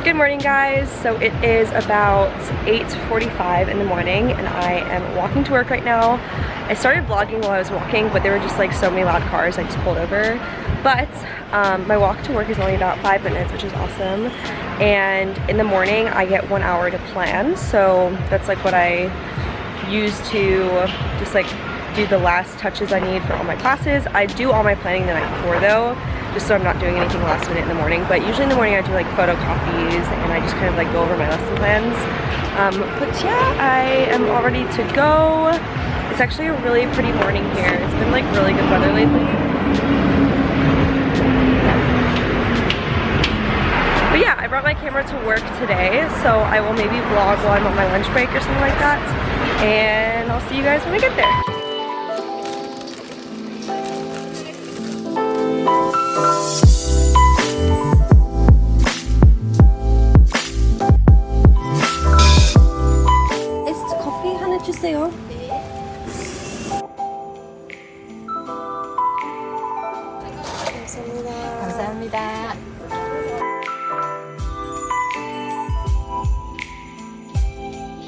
Good morning, guys. So it is about 8:45 in the morning and I am walking to work right now. I started vlogging while I was walking, but there were just like so many loud cars I just pulled over. But my walk to work is only about 5 minutes, which is awesome. And in the morning I get 1 hour to plan, so that's like what I use to just like do the last touches I need for all my classes. I do all my planning the night before though, just so I'm not doing anything last minute in the morning. But usually in the morning I do like photocopies and I just kind of like go over my lesson plans. But yeah, I am all ready to go. It's actually a really pretty morning here. It's been like really good weather lately. But yeah, I brought my camera to work today, so I will maybe vlog while I'm on my lunch break or something like that. And I'll see you guys when I get there. 주세요. 감사합니다. 감사합니다.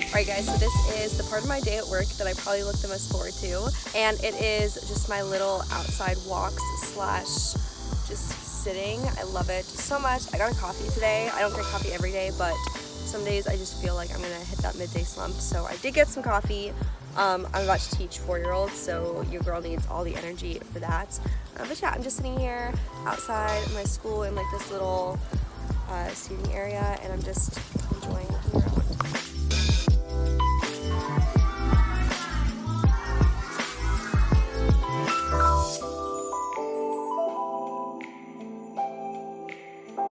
Alright guys, so this is the part of my day at work that I probably look the most forward to, and it is just my little outside walks slash just sitting. I love it so much. I got a coffee today. I don't drink coffee every day, but some days I just feel like I'm gonna hit that midday slump, so I did get some coffee. I'm about to teach 4-year-olds, so your girl needs all the energy for that. But yeah, I'm just sitting here outside my school in like this little seating area, and I'm just enjoying looking around.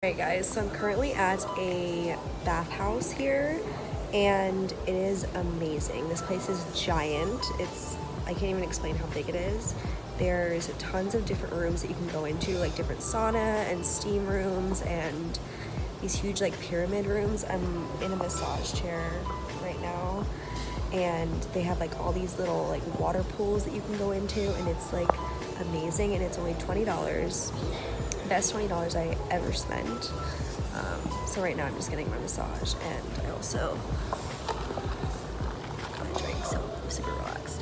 Alright guys, so I'm currently at a bathhouse here and it is amazing. This place is giant. I can't even explain how big it is. There's tons of different rooms that you can go into, like different sauna and steam rooms and these huge like pyramid rooms. I'm in a massage chair right now and they have like all these little like water pools that you can go into, and it's like amazing, and it's only $20. Best $20 I ever spent. So right now I'm just getting my massage, and I also got a drink, so I'm super relaxed.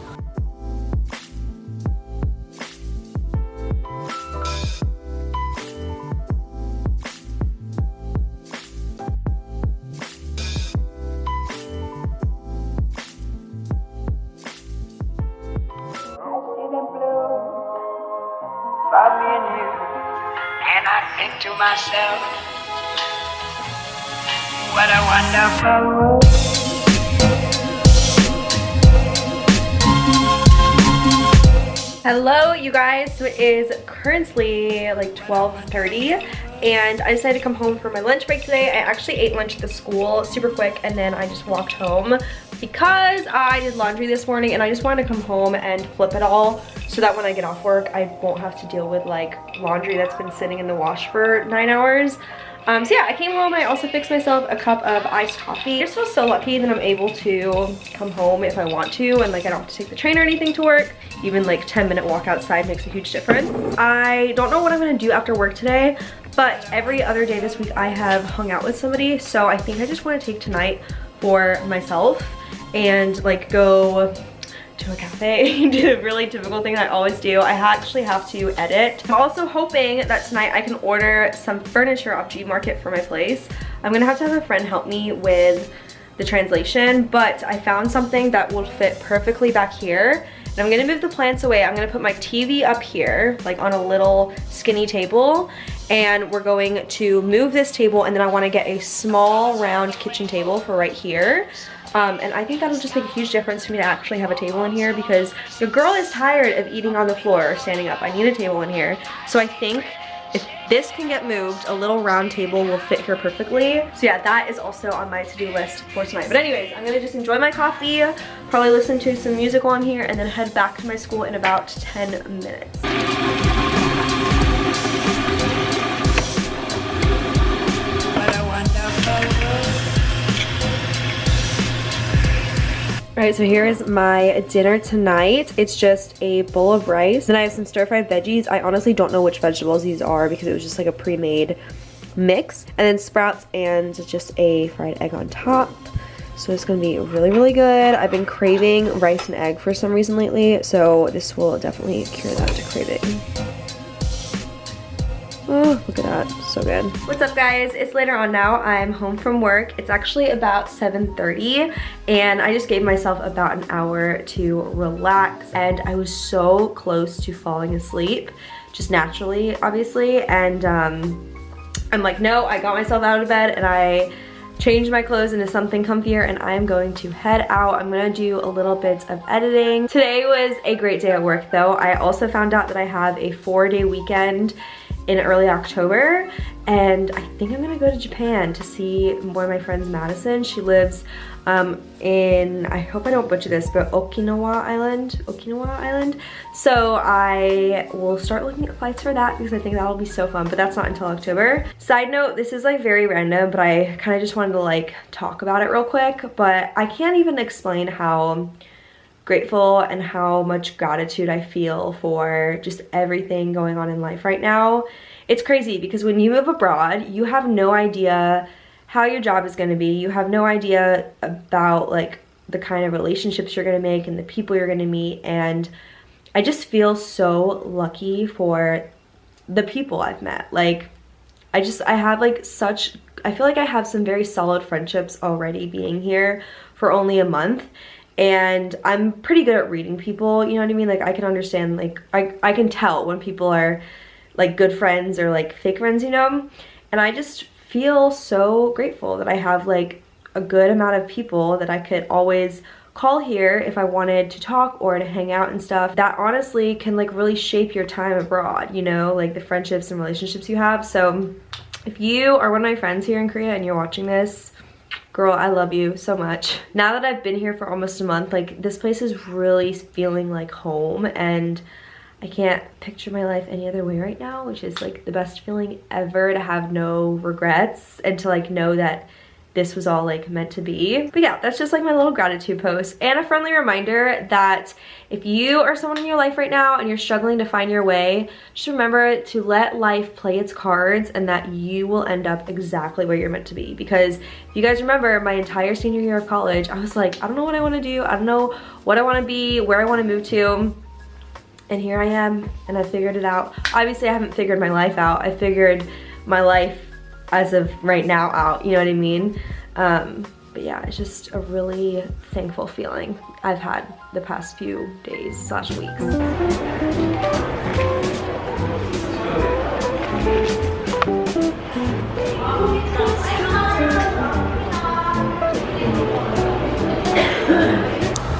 And I think to myself, what a wonderful world. Hello you guys, so it is currently like 12:30 and I decided to come home for my lunch break today. I actually ate lunch at the school super quick and then I just walked home because I did laundry this morning and I just wanted to come home and flip it all so that when I get off work I won't have to deal with like laundry that's been sitting in the wash for 9 hours. So yeah, I came home and I also fixed myself a cup of iced coffee. I just feel so lucky that I'm able to come home if I want to, and like I don't have to take the train or anything to work. Even like 10-minute walk outside makes a huge difference. I don't know what I'm gonna do after work today, but every other day this week I have hung out with somebody, so I think I just want to take tonight for myself and like go to a cafe, do a really typical thing that I always do. I actually have to edit. I'm also hoping that tonight I can order some furniture off G Market for my place. I'm gonna have to have a friend help me with the translation, but I found something that will fit perfectly back here. And I'm gonna move the plants away. I'm gonna put my TV up here, like on a little skinny table, and we're going to move this table, and then I wanna get a small round kitchen table for right here. And I think that'll just make a huge difference for me to actually have a table in here, because your girl is tired of eating on the floor or standing up. I need a table in here. So I think if this can get moved, a little round table will fit here perfectly. So yeah, that is also on my to-do list for tonight. But anyways, I'm gonna just enjoy my coffee, probably listen to some music while I'm here, and then head back to my school in about 10 minutes. What a wonderful world. Alright, so here is my dinner tonight. It's just a bowl of rice. Then I have some stir-fried veggies. I honestly don't know which vegetables these are because it was just like a pre-made mix, and then sprouts and just a fried egg on top. So it's gonna be really, really good. I've been craving rice and egg for some reason lately, so this will definitely cure that craving. Oh, look at that, so good. What's up guys? It's later on now. I'm home from work. It's actually about 7:30 and I just gave myself about an hour to relax, and I was so close to falling asleep, just naturally, obviously, and I'm like, no, I got myself out of bed and I changed my clothes into something comfier, and I'm going to head out. I'm gonna do a little bit of editing. Today was a great day at work though. I also found out that I have a 4-day weekend in early October, and I think I'm gonna go to Japan to see one of my friends, Madison. She lives in, I hope I don't butcher this, but Okinawa Island. So I will start looking at flights for that because I think that'll be so fun, but that's not until October. Side note, this is like very random, but I kind of just wanted to like talk about it real quick, but I can't even explain how grateful and how much gratitude I feel for just everything going on in life right now. It's crazy because when you move abroad, you have no idea how your job is going to be. You have no idea about like the kind of relationships you're going to make and the people you're going to meet, and I just feel so lucky for the people I've met. Like I have like I feel like I have some very solid friendships already being here for only a month. And I'm pretty good at reading people, you know what I mean? Like I can understand, like I can tell when people are like good friends or like fake friends, you know? And I just feel so grateful that I have like a good amount of people that I could always call here if I wanted to talk or to hang out and stuff. That honestly can like really shape your time abroad, you know? Like the friendships and relationships you have. So if you are one of my friends here in Korea and you're watching this, girl, I love you so much. Now that I've been here for almost a month, like this place is really feeling like home, and I can't picture my life any other way right now, which is like the best feeling ever, to have no regrets and to like know that this was all like meant to be. But yeah, that's just like my little gratitude post, and a friendly reminder that if you are someone in your life right now and you're struggling to find your way, just remember to let life play its cards, and that you will end up exactly where you're meant to be. Because if you guys remember, my entire senior year of college, I was like, I don't know what I want to do, I don't know what I want to be, where I want to move to, and here I am, and I figured it out. Obviously I haven't figured my life out. I figured my life as of right now out, you know what I mean? But yeah, it's just a really thankful feeling I've had the past few days slash weeks.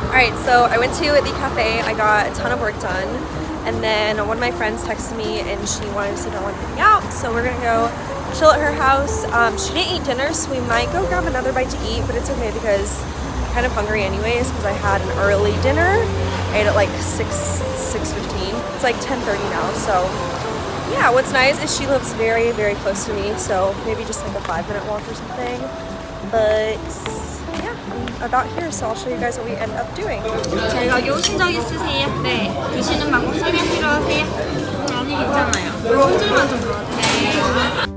Alright, so I went to the cafe, I got a ton of work done, and then one of my friends texted me and she wanted to see if I wanted to hang out, so we're gonna go chill at her house. She didn't eat dinner, so we might go grab another bite to eat, but it's okay because I'm kind of hungry anyways because I had an early dinner. I ate at like 6:15. It's like 10:30 now, so yeah, what's nice is she lives very, very close to me, so maybe just like a 5-minute walk or something. But yeah, I'm about here, so I'll show you guys what we end up doing. 자, 여기 오신 적 있으세요? 네. 드시는 방법 설명 필요하세요? 아니, 괜찮아요. 손질만 좀 도와드릴게요.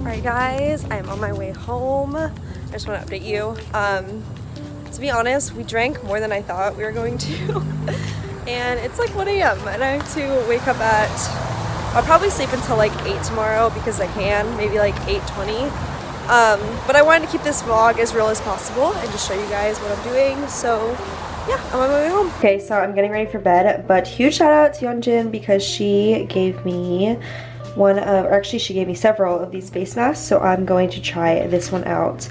Alright guys, I'm on my way home. I just want to update you. To be honest, we drank more than I thought we were going to. And it's like 1 a.m. and I have to wake up at, I'll probably sleep until like 8 tomorrow because I can, maybe like 8:20. But I wanted to keep this vlog as real as possible and just show you guys what I'm doing. So yeah, I'm on my way home. Okay, so I'm getting ready for bed, but huge shout out to Yeonjin because she gave me she gave me several of these face masks, so I'm going to try this one out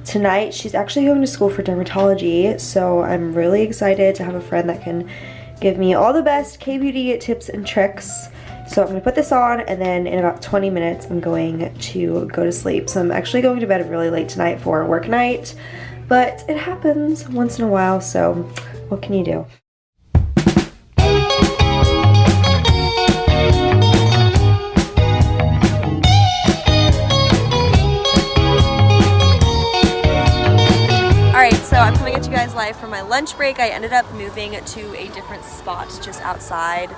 tonight. She's actually going to school for dermatology, so I'm really excited to have a friend that can give me all the best K-beauty tips and tricks. So I'm gonna put this on, and then in about 20 minutes I'm going to go to sleep. So I'm actually going to bed really late tonight for work night, but it happens once in a while, so what can you do? Alright, so I'm coming at you guys guys live from my lunch break. I ended up moving to a different spot just outside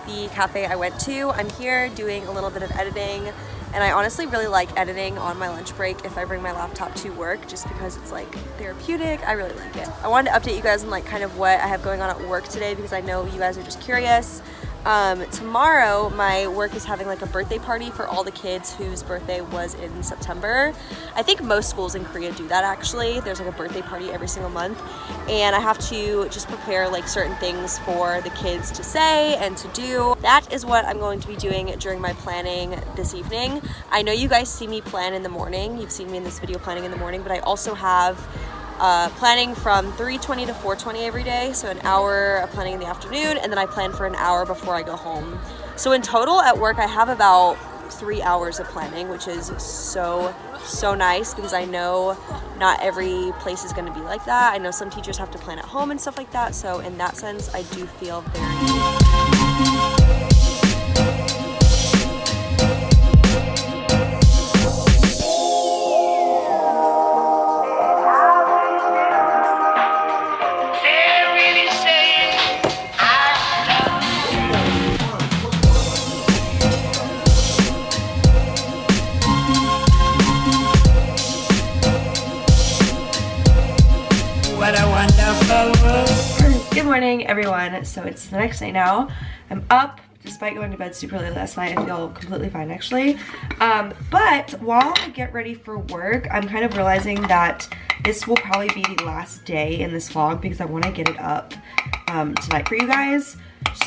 the cafe I went to. I'm here doing a little bit of editing, and I honestly really like editing on my lunch break if I bring my laptop to work, just because it's like therapeutic. I really like it. I wanted to update you guys on like kind of what I have going on at work today, because I know you guys are just curious. Tomorrow my work is having like a birthday party for all the kids whose birthday was in September. I think most schools in Korea do that actually. There's like a birthday party every single month, and I have to just prepare like certain things for the kids to say and to do. That is what I'm going to be doing during my planning this evening. I know you guys see me plan in the morning. You've seen me in this video planning in the morning, but I also have planning from 3:20 to 4:20 every day, so an hour of planning in the afternoon, and then I plan for an hour before I go home. So in total at work I have about 3 hours of planning, which is so nice, because I know not every place is going to be like that. I know some teachers have to plan at home and stuff like that, so in that sense I do feel very What a wonderful world. Good morning, everyone. So it's the next day now. I'm up, despite going to bed super late last night. I feel completely fine, actually. But while I get ready for work, I'm kind of realizing that this will probably be the last day in this vlog, because I want to get it up tonight for you guys.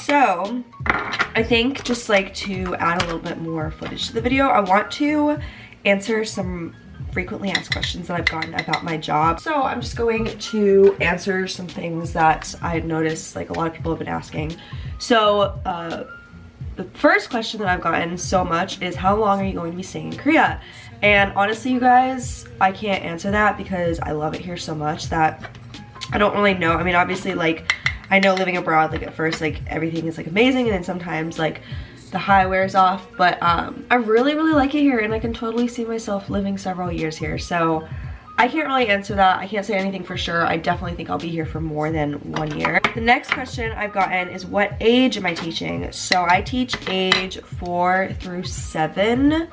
So I think just like to add a little bit more footage to the video, I want to answer some frequently asked questions that I've gotten about my job. So I'm just going to answer some things that I've noticed like a lot of people have been asking. So the first question that I've gotten so much is, how long are you going to be staying in Korea? And honestly, you guys, I can't answer that, because I love it here so much that I don't really know. I mean, obviously, like, I know living abroad, like at first, like everything is like amazing, and then sometimes like the high wears off, but I really like it here, and I can totally see myself living several years here. So I can't really answer that. I can't say anything for sure. I definitely think I'll be here for more than 1 year. The next question I've gotten is, what age am I teaching? So I teach age 4 through 7.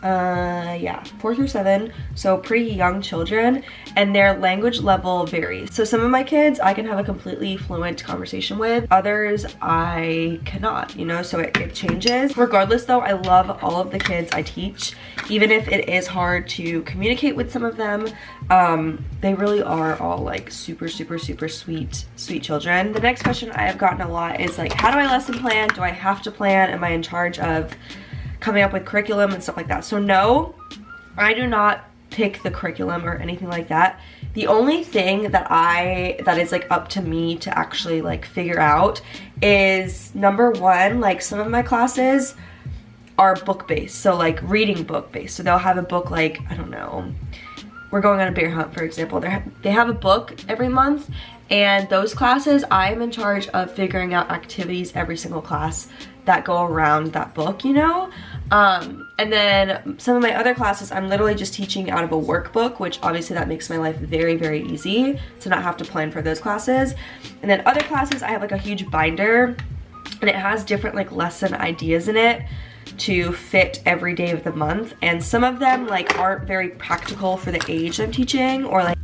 Yeah, 4 through 7, so pretty young children, and their language level varies. So some of my kids I can have a completely fluent conversation with, others I cannot, you know, so it changes. Regardless though, I love all of the kids I teach, even if it is hard to communicate with some of them. They really are all like super sweet children. The next question I have gotten a lot is like, how do I lesson plan? Do I have to plan? Am I in charge of coming up with curriculum and stuff like that? So no, I do not pick the curriculum or anything like that. The only thing that is like up to me to actually like figure out is, number one, like some of my classes are book-based, so like reading book-based. So they'll have a book, like, I don't know, we're going on a bear hunt, for example. They have a book every month, and those classes, I am in charge of figuring out activities every single class that go around that book, you know? And then some of my other classes, I'm literally just teaching out of a workbook, which obviously that makes my life very easy to not have to plan for those classes. And then other classes, I have like a huge binder, and it has different like lesson ideas in it to fit every day of the month. And some of them like aren't very practical for the age I'm teaching, or like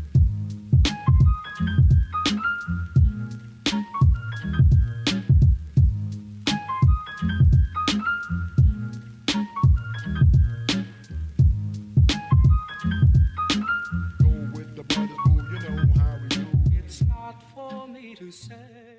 To say